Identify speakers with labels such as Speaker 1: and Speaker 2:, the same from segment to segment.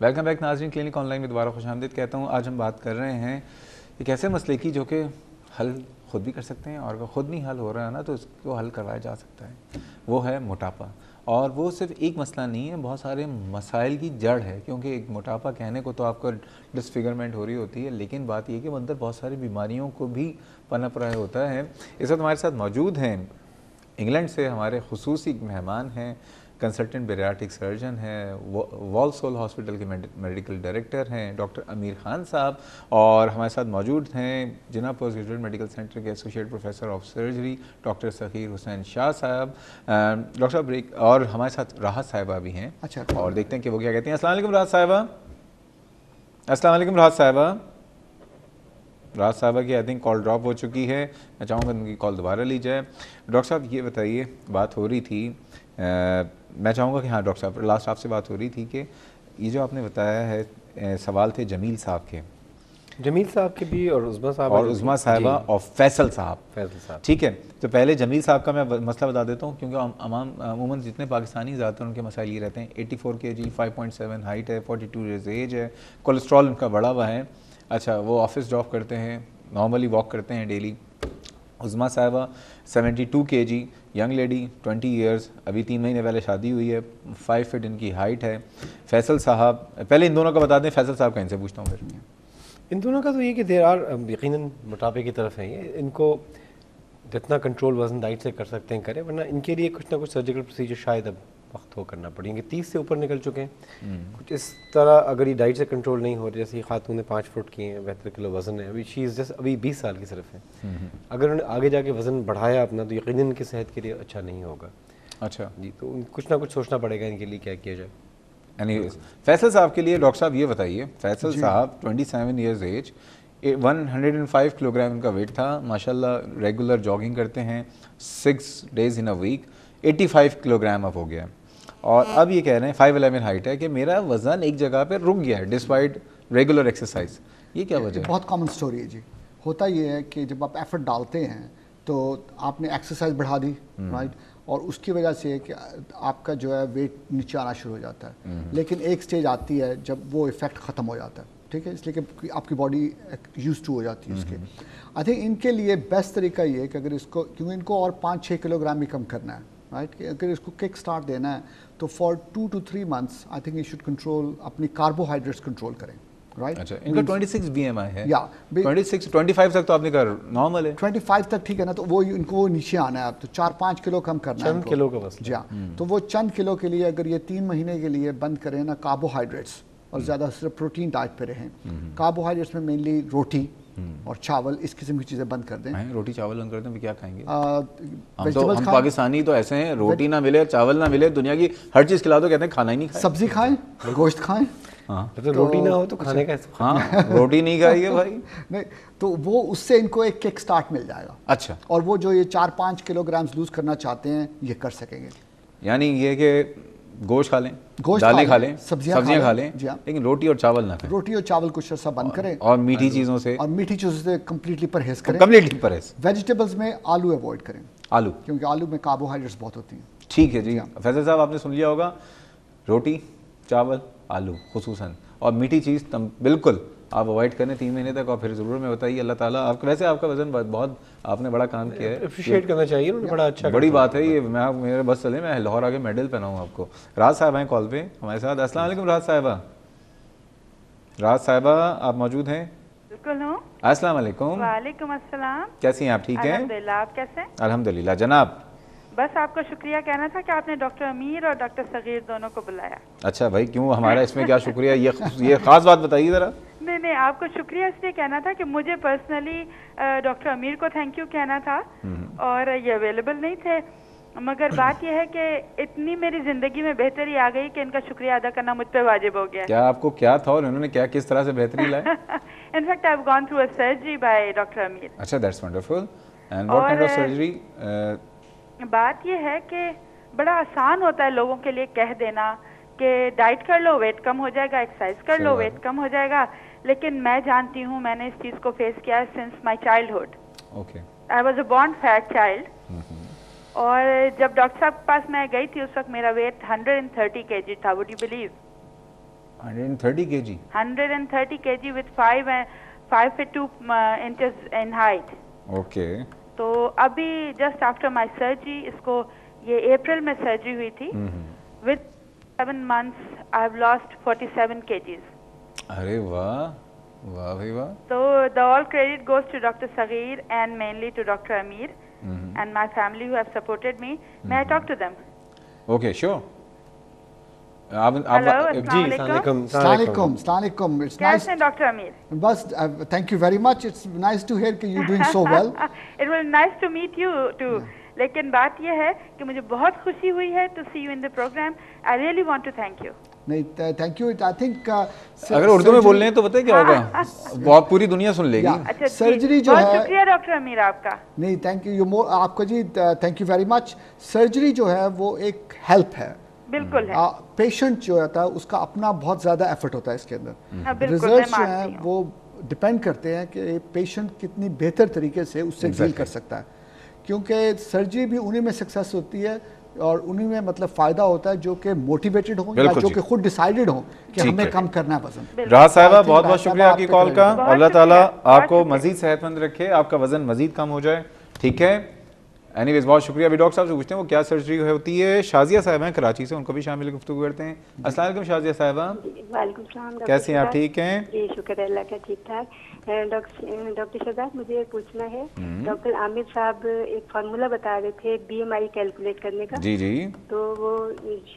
Speaker 1: Welcome back ناظرین، clinic on line میں دوبارہ خوش آمدید کہتا ہوں۔ آج ہم بات کر رہے ہیں ایک ایسے مسئلے کی جو کہ حل خود بھی کر سکتے ہیں، اور اگر خود نہیں حل ہو رہا ہے نا تو اس کو حل کروایا جا سکتا ہے۔ وہ ہے موٹاپا، اور وہ صرف ایک مسئلہ نہیں ہے، بہت سارے مسائل کی جڑ ہے، کیونکہ ایک موٹاپا کہنے کو تو آپ کو ڈسفگرمنٹ ہو رہی ہوتی ہے، لیکن بات یہ کہ وہ اندر بہت ساری بیماریوں کو بھی پنپ رہا ہوتا ہے۔ اس وقت ہمارے ساتھ موجود ہیں انگلینڈ سے ہمارے خصوصی مہمان ہیں، کنسلٹنٹ بیریاٹرک سرجن ہیں، والسول ہاسپٹل کے میڈیکل ڈائریکٹر ہیں ڈاکٹر امیر خان صاحب، اور ہمارے ساتھ موجود ہیں جناب پوسٹ گریجویٹ میڈیکل سینٹر کے associate professor of surgery doctor Sakhir Hussain Shah صاحب، ڈاکٹر صاحب اور ہمارے ساتھ راحت صاحبہ بھی ہیں۔ اچھا، اور دیکھتے ہیں کہ وہ کیا کہتے ہیں۔ السلام علیکم راحت صاحبہ۔ السلام علیکم راحت صاحبہ۔ راحت صاحبہ کی آئی تھنک کال ڈراپ ہو چکی ہے، میں چاہوں گا ان کی کال دوبارہ لی جائے۔ ڈاکٹر صاحب یہ بتائیے، بات ہو رہی تھی، میں چاہوں گا کہ ہاں ڈاکٹر صاحب لاسٹ آپ سے بات ہو رہی تھی کہ یہ جو آپ نے بتایا ہے، سوال تھے جمیل صاحب کے،
Speaker 2: جمیل صاحب کے بھی اور عظمیٰ صاحبہ
Speaker 1: اور عظمیٰ صاحبہ اور فیصل صاحب۔ ٹھیک ہے، تو پہلے جمیل صاحب کا میں مسئلہ بتا دیتا ہوں، کیونکہ عموماً جتنے پاکستانی زیادہ تر ان کے مسائل یہ رہتے ہیں۔ 84 kg، 5.7 ہائٹ ہے، 42 ایئرز ایج ہے، کولیسٹرول ان کا بڑا ہوا ہے۔ اچھا، وہ آفس جاب کرتے ہیں، نارملی واک کرتے ہیں ڈیلی۔ عظمیٰ صاحبہ 72 kg، ینگ لیڈی، 20 ایئرز، ابھی 3 مہینے پہلے شادی ہوئی ہے، 5 فٹ ان کی ہائٹ ہے۔ فیصل صاحب، پہلے ان دونوں کا بتا دیں، فیصل صاحب کا ان سے پوچھتا ہوں پھر۔
Speaker 2: ان دونوں کا تو یہ کہ دیر آر یقیناً موٹاپے کی طرف ہیں، یہ ان کو جتنا کنٹرول وزن ڈائٹ سے کر سکتے ہیں کریں، ورنہ ان کے لیے کچھ نہ کچھ سرجیکل پروسیجر شاید اب وقت ہو کرنا پڑیں گے۔ 30 سے اوپر نکل چکے ہیں، کچھ اس طرح اگر یہ ڈائٹ سے کنٹرول نہیں ہو رہی، جیسے یہ خاتون نے 5 فٹ کی ہیں، 72 کلو وزن ہے، ابھی شی از جسٹ ابھی 20 سال کی صرف ہے۔ اگر انہوں نے آگے جا کے وزن بڑھایا اپنا تو یقیناً ان کی صحت کے لیے اچھا نہیں ہوگا۔
Speaker 1: اچھا
Speaker 2: جی، تو کچھ نہ کچھ سوچنا پڑے گا ان کے لیے کیا کیا جائے۔
Speaker 1: فیصل صاحب کے لیے ڈاکٹر صاحب یہ بتائیے، فیصل صاحب 27 ایئرز ایج، 105 کلو گرام ان کا ویٹ تھا، ماشاءاللہ ریگولر جاگنگ کرتے ہیں 6 days in a week، 85 kilo gram اب ہو گیا، اور اب یہ کہہ رہے ہیں 5'11" ہائٹ ہے کہ میرا وزن ایک جگہ پہ رک گیا ہے ڈسپائٹ ریگولر ایکسرسائز۔ یہ کیا وجہ ہے؟
Speaker 3: بہت کامن سٹوری ہے جی۔ ہوتا یہ ہے کہ جب آپ ایفرٹ ڈالتے ہیں تو آپ نے ایکسرسائز بڑھا دی، رائٹ، اور اس کی وجہ سے کہ آپ کا جو ہے ویٹ نیچے آنا شروع ہو جاتا ہے، لیکن ایک سٹیج آتی ہے جب وہ ایفیکٹ ختم ہو جاتا ہے، ٹھیک ہے، اس لیے کہ آپ کی باڈی یوز ٹو ہو جاتی ہے اس کے۔ آئی تھنک ان کے لیے بیسٹ طریقہ یہ ہے کہ اگر اس کو، کیونکہ ان کو اور 5-6 کلو گرام بھی کم کرنا ہے، رائٹ، کہ اگر اس کو کک سٹارٹ دینا ہے تو for 2 to 3 months I think you should control اپنی کاربوہائیڈریٹس کنٹرول کریں، رائٹ۔
Speaker 1: اچھا، ان کا 26 BMI ہے،
Speaker 3: یا
Speaker 1: 25 تک تو آپ نے کہا نارمل ہے،
Speaker 3: 25 تک ٹھیک ہے نا، تو وہ ان کو نیچے آنا ہے، اب تو 4-5 کلو کم کرنا ہے،
Speaker 2: چند کلو کا بس۔
Speaker 3: جی ہاں، تو وہ چند کلو کے لیے اگر یہ 3 مہینے کے لیے بند کریں نا کاربوہائیڈریٹس، اور زیادہ صرف پروٹین ڈائٹ پہ رہیں، کاربوہائیڈریٹس میں مینلی روٹی اور چاول، اس قسم کی چیزیں بند کر دیں۔
Speaker 1: روٹی چاول بند کر دیں، کیا کھائیں گے؟
Speaker 3: ویجیٹیبلز
Speaker 1: ہم پاکستانی تو ایسے ہیں، روٹی نہ ملے، چاول نہ ملے، دنیا کی ہر چیز کھلا دو کہتے ہیں کھانا ہی نہیں کھائے۔
Speaker 3: سبزی کھائیں، گوشت کھائیں،
Speaker 2: روٹی نہ ہو تو کھانے کا،
Speaker 1: ہاں روٹی نہیں کھائی ہے بھائی،
Speaker 3: نہیں تو وہ اس سے ان کو ایک کک سٹارٹ مل جائے گا۔
Speaker 1: اچھا،
Speaker 3: اور وہ جو یہ 4-5 کلو گرامز لوز کرنا چاہتے ہیں یہ کر سکیں گے۔
Speaker 1: یعنی یہ کہ گوشت کھا لیں، دالیں کھا لیں، سبزیاں کھا لیں،
Speaker 3: جی ہاں،
Speaker 1: لیکن روٹی اور چاول نہ کھائیں،
Speaker 3: روٹی اور چاول کچھ عرصہ بند کریں،
Speaker 1: اور میٹھی چیزوں سے
Speaker 3: کمپلیٹلی پرہیز کریں،
Speaker 1: کمپلیٹلی پرہیز۔
Speaker 3: ویجیٹیبلز میں آلو ایوائڈ کریں،
Speaker 1: آلو،
Speaker 3: کیونکہ آلو میں کاربوہائیڈریٹس بہت ہوتی ہیں۔
Speaker 1: ٹھیک ہے جی، فیصل صاحب آپ نے سن لیا ہوگا، روٹی چاول آلو خصوصاً، اور میٹھی چیز بالکل آپ اوائڈ کریں 3 مہینے تک، اور پھر ضرور میں بتائیے اللہ تعالیٰ آپ کو، ویسے آپ کا وزن بہت، آپ نے بڑا کام کیا ہے،
Speaker 2: اپریشیٹ کرنا چاہیے، بڑا اچھا،
Speaker 1: بڑی بات ہے یہ، میں میرے بس چلے میں لاہور آگے میڈل پہناؤں آپ کو۔ راحت صاحب ہیں کال پہ ہمارے ساتھ، السلام علیکم راحت صاحبہ۔ راحت صاحبہ آپ موجود ہیں؟
Speaker 4: بالکل ہوں۔
Speaker 1: السلام علیکم۔
Speaker 4: وعلیکم السلام،
Speaker 1: کیسی ہیں آپ؟ ٹھیک ہیں
Speaker 4: الحمدللہ، آپ کیسے ہیں؟
Speaker 1: الحمدللہ جناب۔
Speaker 4: بس آپ کو شکریہ کہنا تھا کہ آپ نے ڈاکٹر امیر اور ڈاکٹر صغیر دونوں کو بلایا۔
Speaker 1: اچھا بھائی، کیوں، ہمارا اس میں کیا شکریہ، یہ خاص بات بتائیے ذرا۔
Speaker 4: نہیں، آپ کو شکریہ اس لیے کہنا تھا کہ مجھے پرسنلی ڈاکٹر امیر کو تھینک یو کہنا تھا، اور یہ اویلیبل نہیں تھے، مگر بات یہ ہے کہ اتنی میری زندگی میں بہتری آ گئی کہ ان کا شکریہ ادا کرنا مجھ پہ واجب ہو گیا۔
Speaker 1: کیا آپ کو کیا تھا اور انہوں نے کیا کس طرح سے بہتری لائے؟
Speaker 4: In fact, I've gone through a surgery by Dr. Amir.
Speaker 1: اچھا، that's wonderful. And what kind of surgery?
Speaker 4: بات یہ ہے کہ بڑا آسان ہوتا ہے لوگوں کے لیے کہہ دینا کہ ڈائٹ کر لو ویٹ کم ہو جائے گا، ایکسرسائز کر لو ویٹ کم ہو جائے گا، لیکن میں جانتی ہوں، میں نے اس چیز کو فیس کیا ہے since my childhood. I was a born fat child, اور جب ڈاکٹر صاحب کے پاس میں گئی تھی اس وقت میرا ویٹ 130 kg تھا، would you believe?
Speaker 1: 130 kg.
Speaker 4: 130 kg with 5 feet 2 inches in height.
Speaker 1: Okay.
Speaker 4: तो अभी जस्ट आफ्टर माय सर्जरी, इसको ये अप्रैल में सर्जरी हुई थी, with 7 months I have lost 47 kgs.
Speaker 1: अरे वाह, वाह भाई वाह.
Speaker 4: So the all credit goes to Dr. Saghir and mainly to Dr. Amir and my family who have supported me. May I talk to them?
Speaker 1: Okay, sure. आप
Speaker 4: Hello,
Speaker 2: ji
Speaker 4: Assalamualaikum.
Speaker 3: Assalamualaikum. It's nice.
Speaker 4: कैसे हैं Dr. Amir?
Speaker 3: बस thank you very much. It's nice to hear that you're doing so well.
Speaker 4: It was nice to meet you too. लेकिन बात यह है कि मुझे बहुत खुशी हुई है to see you in the program. I really want to thank you.
Speaker 3: नहीं, थैंक यू. आई थिंक
Speaker 1: अगर उर्दू में बोल रहे हैं तो बताइए क्या होगा, बहुत पूरी दुनिया सुन लेगी.
Speaker 4: अच्छा,
Speaker 3: सर्जरी जो
Speaker 4: बहुत
Speaker 3: है,
Speaker 4: शुक्रिया डॉक्टर अमीर आपका.
Speaker 3: नहीं, थैंक यू आपका जी, thank you very much. Surgery जो है वो एक हेल्प है.
Speaker 4: बिल्कुल है.
Speaker 3: पेशेंट जो होता है उसका अपना बहुत ज़्यादा एफर्ट होता है इसके अंदर.
Speaker 4: बिल्कुल, मैं
Speaker 3: रिजल्ट्स जो
Speaker 4: मानती
Speaker 3: हैं
Speaker 4: हूँ.
Speaker 3: वो डिपेंड करते हैं कि पेशेंट कितनी बेहतर तरीके से उससे डील कर सकता है, क्योंकि सर्जरी भी उन्हीं में सक्सेस होती है और उन्हीं में मतलब फ़ायदा होता है जो कि मोटिवेटेड हो या जो कि खुद डिसाइडेड हो कि हमें कम करना है वजन.
Speaker 1: राज साहिबा, बहुत बहुत शुक्रिया आपकी कॉल का. अल्लाह ताला आपको मजीद सेहतमंद रखे, आपका वजन मजीद कम हो जाए. ठीक है, एनीवेज बहुत शुक्रिया. अभी डॉक्टर साहब से पूछते हैं वो क्या सर्जरी होती है. शाजिया साहिबा हैं कराची से, उनको भी शामिल गुफ्तगू करते हैं. अस्सलाम वालेकुम शाजिया साहिबा.
Speaker 5: वालेकुम सलाम.
Speaker 1: कैसी हैं आप? ठीक हैं
Speaker 5: जी, शुक्र है अल्लाह का, ठीक ठाक. डॉक्टर शहजाद, मुझे ये पूछना है, डॉक्टर आमिर साहब एक फार्मूला बता रहे थे BMI कैलकुलेट करने का.
Speaker 1: जी जी.
Speaker 5: तो वो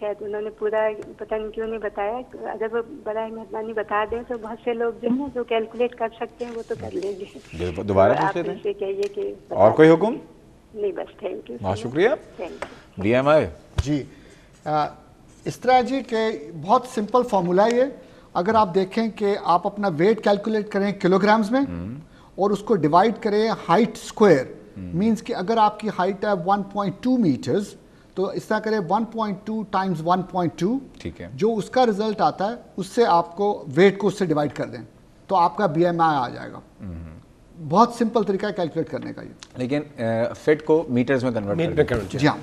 Speaker 5: शायद उन्होंने पूरा पता नहीं क्यों नहीं बताया. अगर वो बड़ा मेहरबानी बता दें तो बहुत से लोग जो है जो कैलकुलेट कर सकते हैं वो तो कर लेंगे.
Speaker 1: दोबारा
Speaker 5: आप
Speaker 1: पूछ लेते
Speaker 5: मुझसे कहिए कि
Speaker 1: और कोई हुक्म?
Speaker 5: नहीं, बस थैंक यू.
Speaker 1: बहुत शुक्रिया.
Speaker 5: Thank you.
Speaker 1: BMI
Speaker 3: जी, इस तरह जी के बहुत सिंपल फार्मूला है ये. अगर आप देखें कि आप अपना वेट कैलकुलेट करें किलोग्राम्स में और उसको डिवाइड करें हाइट स्क्वायर, मींस कि अगर आपकी हाइट है 1.2 मीटर्स तो इस तरह करें 1.2 टाइम्स 1.2.
Speaker 1: ठीक है.
Speaker 3: जो उसका रिजल्ट आता है उससे आपको वेट को उससे डिवाइड कर दें तो आपका BMI आ जाएगा. बहुत सिंपल तरीका है कैलकुलेट करने का ये.
Speaker 1: लेकिन फिट को मीटर्स में कन्वर्ट कर.
Speaker 3: जी हाँ,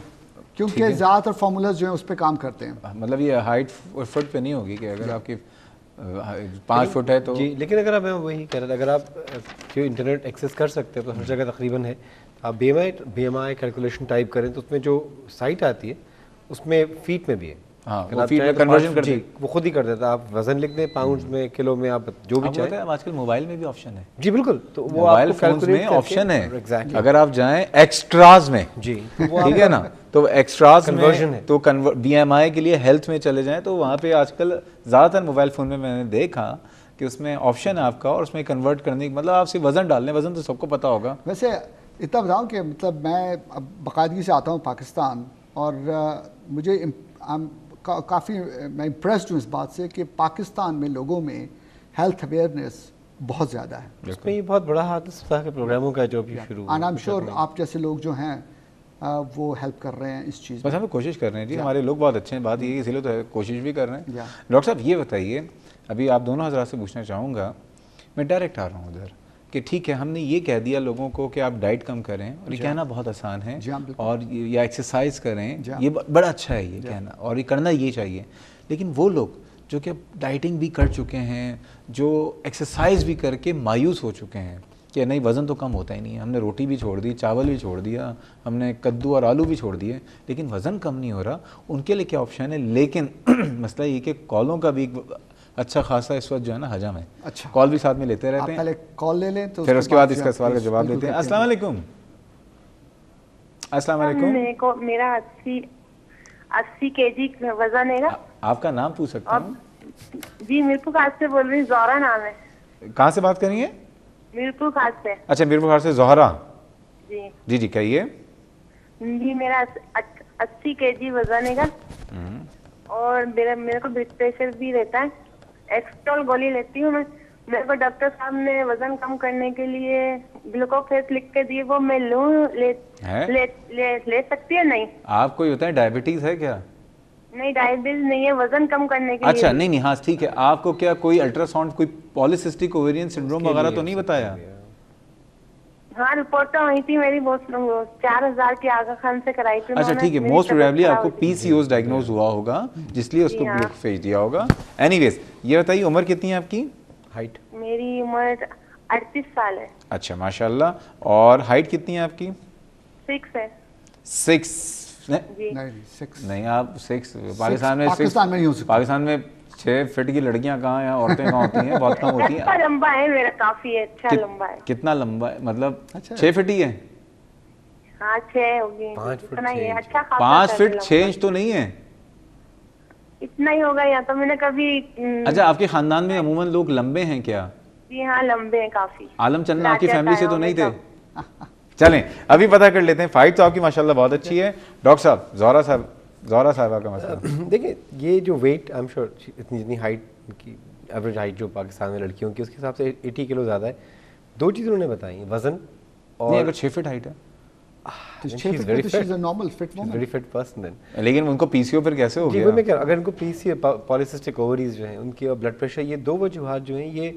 Speaker 3: क्योंकि ज़्यादातर फार्मूलाज जो हैं उस पर काम करते हैं.
Speaker 1: मतलब ये हाइट फुट पे नहीं होगी कि अगर आपकी 5 फुट है तो
Speaker 2: जी. लेकिन अगर आप, मैं वही कह रहा था, अगर आप जो इंटरनेट एक्सेस कर सकते हैं तो हर जगह तकरीबन है, आप BMI कैलकुलेशन टाइप करें तो उसमें जो साइट आती है उसमें फीट में भी है.
Speaker 1: हाँ, वो फीट में कन्वर्जन कर दे,
Speaker 2: वो खुद ही कर देता है. आप वजन लिख दें, पाउंड्स में, किलो में, आप जो भी चाहें.
Speaker 1: आजकल मोबाइल में भी ऑप्शन है.
Speaker 2: जी बिल्कुल. तो वो
Speaker 1: मोबाइल
Speaker 2: आपको
Speaker 1: फोन्स में
Speaker 2: कैलकुलेट
Speaker 1: ऑप्शन है.
Speaker 2: एग्जैक्टली.
Speaker 1: अगर आप जाएं एक्स्ट्राज में,
Speaker 2: जी,
Speaker 1: ठीक है ना, तो एक्स्ट्राज
Speaker 2: कन्वर्जन
Speaker 1: में
Speaker 2: है.
Speaker 1: तो BMI के लिए हेल्थ में चले जाएं तो वहाँ पे आजकल ज़्यादातर मोबाइल फ़ोन में मैंने देखा कि उसमें ऑप्शन है आपका और उसमें कन्वर्ट करने की, मतलब आप सिर्फ वज़न डालने, वज़न तो सबको पता होगा.
Speaker 3: वैसे इतना बताऊँ कि मतलब मैं अब बाकायदगी से आता हूँ पाकिस्तान और मुझे काफ़ी मैं इम्प्रेस्ड हूँ इस बात से कि पाकिस्तान में लोगों में हेल्थ अवेयरनेस बहुत ज़्यादा है.
Speaker 2: उसमें ये बहुत बड़ा हाथ इस तरह के प्रोग्रामों का जो भी शुरू.
Speaker 3: एंड आई एम श्योर आप जैसे लोग जो हैं वो हेल्प कर रहे हैं इस चीज़
Speaker 1: बस
Speaker 3: में.
Speaker 1: हमें कोशिश कर रहे हैं जी, हमारे लोग बहुत अच्छे हैं. बात ये इसीलिए तो कोशिश भी कर रहे हैं.
Speaker 3: या.
Speaker 1: डॉक्टर साहब ये बताइए, अभी आप दोनों हज़रात से पूछना चाहूँगा, मैं डायरेक्ट आ रहा हूँ उधर कि ठीक है हमने ये कह दिया लोगों को कि आप डाइट कम करें, और ये कहना बहुत आसान है, और या एक्सरसाइज करें, ये बड़ा अच्छा है ये कहना, और ये करना ये चाहिए. लेकिन वो लोग जो कि डाइटिंग भी कर चुके हैं, जो एक्सरसाइज भी करके मायूस हो चुके हैं कि नहीं वज़न तो कम होता ही नहीं है, हमने रोटी भी छोड़ दी, चावल भी छोड़ दिया, हमने कद्दू और आलू भी छोड़ दिए, लेकिन वज़न कम नहीं हो रहा, उनके लिए क्या ऑप्शन है? लेकिन मसला ये कि कॉलों का भी अच्छा खासा इस वक्त जो है ना हजम है.
Speaker 3: अच्छा,
Speaker 1: कॉल भी साथ में लेते रहते हैं.
Speaker 3: पहले कॉल ले लें तो
Speaker 1: फिर उसके बाद इसका सवाल का जवाब देते हैं. अस्सलाम वालेकुम. अस्सलाम वालेकुम.
Speaker 5: मेरा 80 केजी वजन है.
Speaker 1: आपका नाम पूछ सकता हूँ?
Speaker 5: जी, मीरपुर खास से बोल रही हूँ. ज़ोहरा नाम है.
Speaker 1: कहाँ से बात कर रही हैं?
Speaker 5: मीरपुर खास से.
Speaker 1: अच्छा, मीरपुर खास से ज़ोहरा
Speaker 5: जी.
Speaker 1: जी जी कहिए.
Speaker 5: जी, मेरा 80 केजी वजन है और मेरे को ब्लड प्रेशर भी रहता है. एक्सट्रॉल गोली लेती हूँ मैं. मेरे को डॉक्टर साहब ने वजन कम करने के लिए ग्लूकोफेस लिख के दिए, वो मैं लूँ ले सकती है? नहीं.
Speaker 1: आप कोई होता है डायबिटीज है क्या?
Speaker 5: नहीं, डायबिटीज नहीं है, वजन कम करने के लिए.
Speaker 1: अच्छा, नहीं हाँ ठीक है. आपको क्या कोई अल्ट्रासाउंड, कोई पॉलीसिस्टिक ओवेरियन सिंड्रोम वगैरह तो नहीं बताया?
Speaker 5: हाँ रिपोर्ट तो हुई थी मेरी बहुत 4,000 की आगा खान से कराई थी
Speaker 1: अच्छा
Speaker 5: उन्होंने,
Speaker 1: ठीक है,
Speaker 5: मेरी
Speaker 1: मोस्ट
Speaker 5: तबीयत
Speaker 1: प्रोबेबली
Speaker 5: खराब
Speaker 1: आपको
Speaker 5: हुई थी।
Speaker 1: PCOS डायग्नोज हुआ होगा, जिसलिए उसको
Speaker 5: जी हाँ।
Speaker 1: ग्लूकोफेज दिया होगा। एनीवेज, ये बताइए उम्र कितनी है आपकी?
Speaker 2: हाइट
Speaker 5: मेरी उम्र 38 साल है।
Speaker 1: अच्छा माशाल्लाह। और हाइट कितनी है आपकी?
Speaker 5: 6 है
Speaker 1: 6?
Speaker 5: जी।
Speaker 3: नहीं 6
Speaker 1: नहीं, आप 6 पाकिस्तान में
Speaker 3: पाकिस्तान में नहीं हो सकता।
Speaker 1: पाकिस्तान में 6 फीट की लड़कियां कहाँ हैं, औरतें कहाँ होती हैं, बहुत कम होती
Speaker 5: अच्छा
Speaker 1: हैं।
Speaker 5: लंबा है मेरा, काफी है, अच्छा लंबा है।
Speaker 1: कितना लंबा है मतलब?
Speaker 3: अच्छा।
Speaker 1: 6 फीट ही है?
Speaker 5: हाँ 6 होगी,
Speaker 2: 5 फुट
Speaker 5: इतना ही
Speaker 2: 6
Speaker 5: है,
Speaker 2: इंच।
Speaker 5: अच्छा खासा
Speaker 1: 5
Speaker 5: है
Speaker 1: फीट
Speaker 5: लंबा।
Speaker 1: 6 इंच तो नहीं है?
Speaker 5: इतना ही होगा या तो मैंने कभी
Speaker 1: अच्छा, आपके खानदान में अमूमन लोग लंबे हैं क्या?
Speaker 5: जी हाँ लंबे हैं काफी।
Speaker 1: आलम चन्ना आपकी
Speaker 5: राजा
Speaker 1: फैमिली से तो
Speaker 5: तायों
Speaker 1: नहीं
Speaker 5: में
Speaker 1: थे?
Speaker 5: सब।
Speaker 1: चलें अभी पता कर लेते हैं। फाइट तो आपकी माशाल्लाह बहुत अच्छी है। डॉक्टर साहब, ज़ोहरा साहबा का मसला।
Speaker 2: देखिए ये जो वेट, आई एम श्योर इतनी जितनी हाइट की एवरेज हाइट जो पाकिस्तान में लड़कियों की, उसके हिसाब से 80 किलो ज़्यादा है। दो चीज़ें उन्होंने बताई, वज़न
Speaker 1: नहीं,
Speaker 2: और
Speaker 1: अगर 6 फीट हाइट है
Speaker 3: तो
Speaker 2: Then
Speaker 3: 6
Speaker 2: she is
Speaker 3: fit
Speaker 2: very
Speaker 3: तो she
Speaker 2: fit.
Speaker 3: Is a normal fit woman.
Speaker 2: Very fit person then.
Speaker 1: लेकिन उनको PCO फिर कैसे हो
Speaker 2: जी
Speaker 1: गया?
Speaker 2: वो मैं कह रहा हूँ, अगर इनको पीसी पॉलिसिस्टिक ओवरीज जो हैं उनकी, और ब्लड प्रेशर, ये दो वजूहात जो हैं ये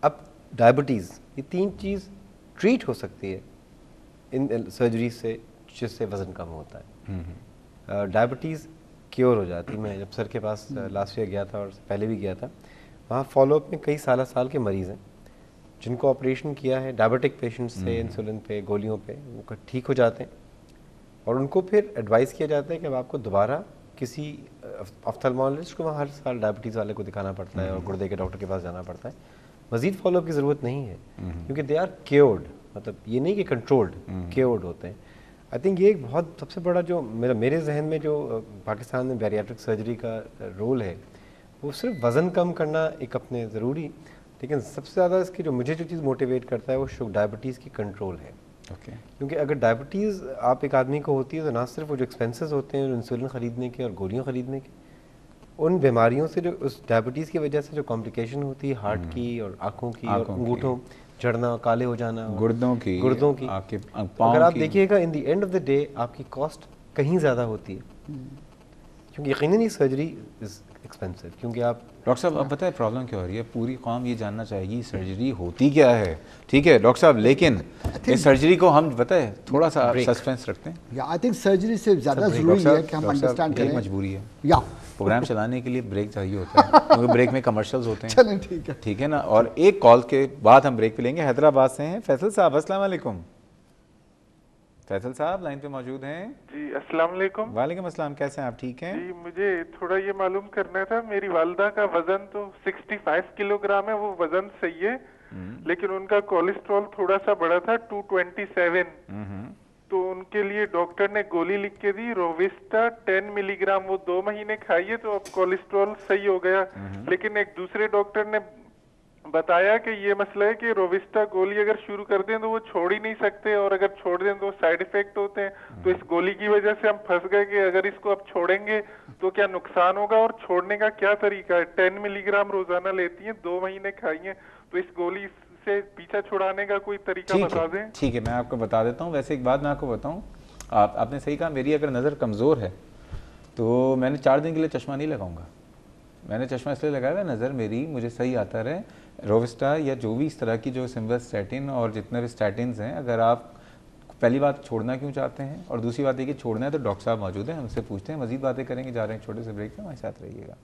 Speaker 2: अब डायबिटीज़, ये तीन चीज़ ट्रीट हो सकती है इन सर्जरी से, जिससे वज़न कम होता है। डायबिटीज़ क्योर हो जाती है। मैं जब सर के पास लास्ट ईयर गया था और पहले भी गया था, वहाँ फॉलोअप में कई साल के मरीज़ हैं जिनको ऑपरेशन किया है, डायबिटिक पेशेंट्स से इंसुलिन पे, गोलियों पे, वो ठीक हो जाते हैं और उनको फिर एडवाइस किया जाता है कि अब आपको दोबारा किसी ऑफ्थल्मोलॉजिस्ट को, वहाँ हर साल डायबिटीज़ वाले को दिखाना पड़ता है और गुर्दे के डॉक्टर के पास जाना पड़ता है। मज़ीद फॉलोअप की ज़रूरत नहीं है क्योंकि दे आर क्योर्ड, मतलब ये नहीं कि कंट्रोल्ड, क्योर्ड होते हैं। आई थिंक ये एक बहुत सबसे बड़ा जो मेरे जहन में जो पाकिस्तान में बैरियाट्रिक सर्जरी का रोल है, वो सिर्फ वज़न कम करना एक अपने ज़रूरी, लेकिन सबसे ज़्यादा इसकी जो मुझे जो चीज़ मोटिवेट करता है वो डायबिटीज़ की कंट्रोल है।
Speaker 1: ओके।
Speaker 2: क्योंकि अगर डायबिटीज़ आप एक आदमी को होती है तो ना सिर्फ वो जो एक्सपेंसेस होते हैं इंसुलिन ख़रीदने के और गोलियां ख़रीदने के, उन बीमारियों से जो उस डायबिटीज़ की वजह से जो कॉम्प्लिकेशन होती है हार्ट की और आँखों की और अंगूठों झड़ना, काले हो जाना,
Speaker 1: गुर्दों की, आपके पाँव
Speaker 2: अगर आप
Speaker 1: की।
Speaker 2: देखिएगा in the end of the day आपकी कॉस्ट कहीं ज़्यादा होती है क्योंकि यकीनन ये सर्जरी इज़ एक्सपेंसिव। क्योंकि आप
Speaker 1: डॉक्टर साहब, अब पता है प्रॉब्लम क्या हो रही है? पूरी कौम ये जानना चाहेगी सर्जरी होती क्या है। ठीक है डॉक्टर साहब, लेकिन इस सर्जरी को हम पता है थोड़ा सा सस्पेंस रखते हैं।
Speaker 3: या आई थिंक सर्जरी से ज़्यादा ज़रूरी है कि हम अंडरस्टैंड करें।
Speaker 1: मजबूरी है,
Speaker 3: या
Speaker 1: प्रोग्राम चलाने के लिए ब्रेक चाहिए होता है क्योंकि ब्रेक में कमर्शियल्स होते हैं।
Speaker 3: चलें ठीक है,
Speaker 1: ठीक है ना। और एक कॉल के बाद हम ब्रेक पे लेंगे। हैदराबाद से हैं फैसल साहब, अस्सलाम वालेकुम। फैसल साहब लाइन पे मौजूद हैं।
Speaker 6: जी अस्सलाम वालेकुम।
Speaker 1: वालेकुम अस्सलाम, कैसे हैं आप? ठीक हैं?
Speaker 6: जी मुझे थोड़ा ये मालूम करना था, मेरी वालदा का वजन तो 65 किलोग्राम है, वो वजन सही है, लेकिन उनका कोलेस्ट्रॉल थोड़ा सा बढ़ा था 227। तो उनके लिए डॉक्टर ने गोली लिख के दी रोविस्टा 10 मिलीग्राम, वो 2 महीने खाइए तो अब कोलेस्ट्रॉल सही हो गया। लेकिन एक दूसरे डॉक्टर ने बताया कि ये मसला है कि रोविस्टा गोली अगर शुरू कर दें तो वो छोड़ ही नहीं सकते, और अगर छोड़ दें तो साइड इफेक्ट होते हैं। तो इस गोली की वजह से हम फंस गए कि अगर इसको अब छोड़ेंगे तो क्या नुकसान होगा और छोड़ने का क्या तरीका है। 10 मिलीग्राम रोजाना लेती हैं, 2 महीने खाइए, तो इस गोली से पीछा छुड़ाने का कोई तरीका बता दें।
Speaker 1: ठीक है, मैं आपको बता देता हूँ। वैसे एक बात मैं आपको बताऊँ, आपने सही कहा, मेरी अगर नज़र कमज़ोर है तो मैंने 4 दिन के लिए चश्मा नहीं लगाऊंगा। मैंने चश्मा इसलिए लगाया है नज़र मेरी मुझे सही आता रहे। रोविस्टा या जो भी इस तरह की जो सिम्वास्टैटिन और जितने भी स्टैटिन्स हैं, अगर आप पहली बात छोड़ना क्यों चाहते हैं और दूसरी बात ये कि छोड़ना है तो डॉक्टर साहब मौजूद हैं, हमसे पूछते हैं, मज़ीद बातें करेंगे। जा रहे हैं छोटे से ब्रेक पे, हमारे साथ रहिएगा।